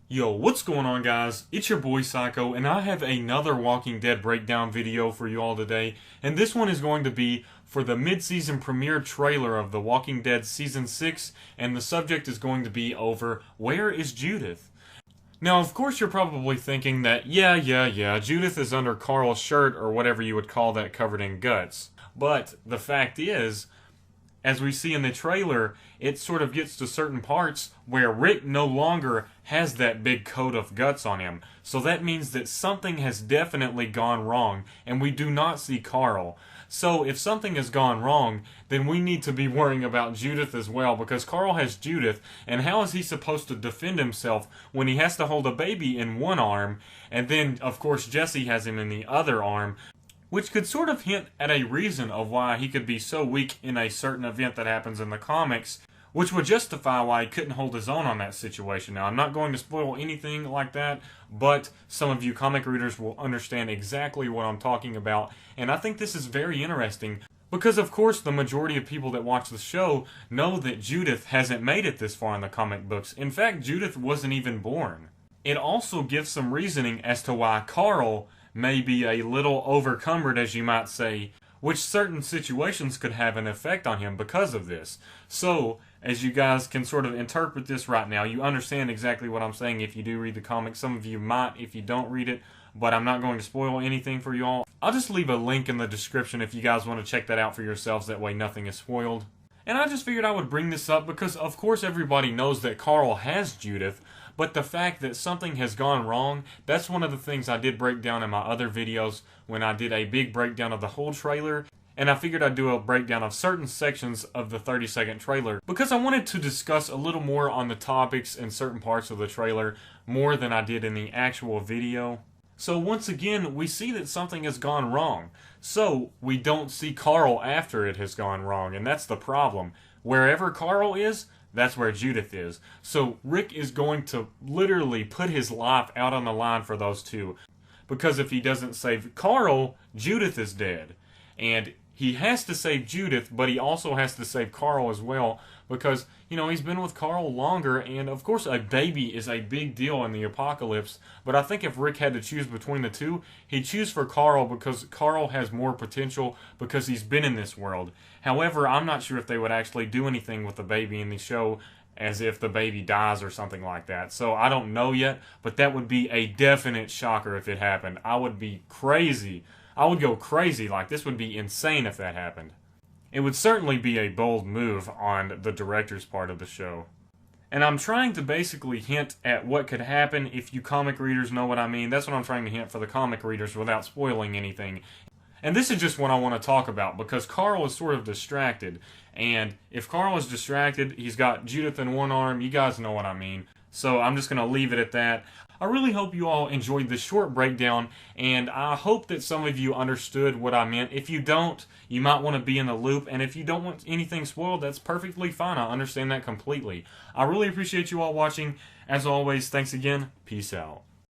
Yo, what's going on, guys? It's your boy Psycho, and I have another Walking Dead breakdown video for you all today. And this one is going to be for the mid-season premiere trailer of The Walking Dead Season 6, and the subject is going to be over Where is Judith? Now, of course, you're probably thinking that, yeah, Judith is under Carl's shirt, or whatever you would call that, covered in guts. But the fact is, as we see in the trailer, it sort of gets to certain parts where Rick no longer has that big coat of guts on him. So that means that something has definitely gone wrong, and we do not see Carl. So if something has gone wrong, then we need to be worrying about Judith as well, because Carl has Judith, and how is he supposed to defend himself when he has to hold a baby in one arm, and then, of course, Jesse has him in the other arm? Which could sort of hint at a reason of why he could be so weak in a certain event that happens in the comics, which would justify why he couldn't hold his own on that situation. Now, I'm not going to spoil anything like that, but some of you comic readers will understand exactly what I'm talking about, and I think this is very interesting, because of course the majority of people that watch the show know that Judith hasn't made it this far in the comic books. In fact, Judith wasn't even born. It also gives some reasoning as to why Carl may be a little overcumbered, as you might say, which certain situations could have an effect on him because of this. So, as you guys can sort of interpret this right now, you understand exactly what I'm saying if you do read the comics. Some of you might if you don't read it, but I'm not going to spoil anything for you all. I'll just leave a link in the description if you guys want to check that out for yourselves, that way nothing is spoiled. And I just figured I would bring this up because, of course, everybody knows that Carl has Judith, but the fact that something has gone wrong, that's one of the things I did break down in my other videos when I did a big breakdown of the whole trailer, and I figured I'd do a breakdown of certain sections of the 30-second trailer because I wanted to discuss a little more on the topics and certain parts of the trailer more than I did in the actual video. So once again, we see that something has gone wrong. So we don't see Carl after it has gone wrong, and that's the problem. Wherever Carl is, that's where Judith is. So Rick is going to literally put his life out on the line for those two. Because if he doesn't save Carl, Judith is dead. And he has to save Judith, but he also has to save Carl as well. Because, you know, he's been with Carl longer, and of course a baby is a big deal in the apocalypse. But I think if Rick had to choose between the two, he'd choose for Carl because Carl has more potential because he's been in this world. However, I'm not sure if they would actually do anything with the baby in the show, as if the baby dies or something like that. So I don't know yet, but that would be a definite shocker if it happened. I would be crazy. I would go crazy. Like, this would be insane if that happened. It would certainly be a bold move on the director's part of the show. And I'm trying to basically hint at what could happen if you comic readers know what I mean. That's what I'm trying to hint for the comic readers without spoiling anything. And this is just what I want to talk about because Carl is sort of distracted. And if Carl is distracted, he's got Judith in one arm. You guys know what I mean. So I'm just going to leave it at that. I really hope you all enjoyed this short breakdown, and I hope that some of you understood what I meant. If you don't, you might want to be in the loop, and if you don't want anything spoiled, that's perfectly fine. I understand that completely. I really appreciate you all watching. As always, thanks again. Peace out.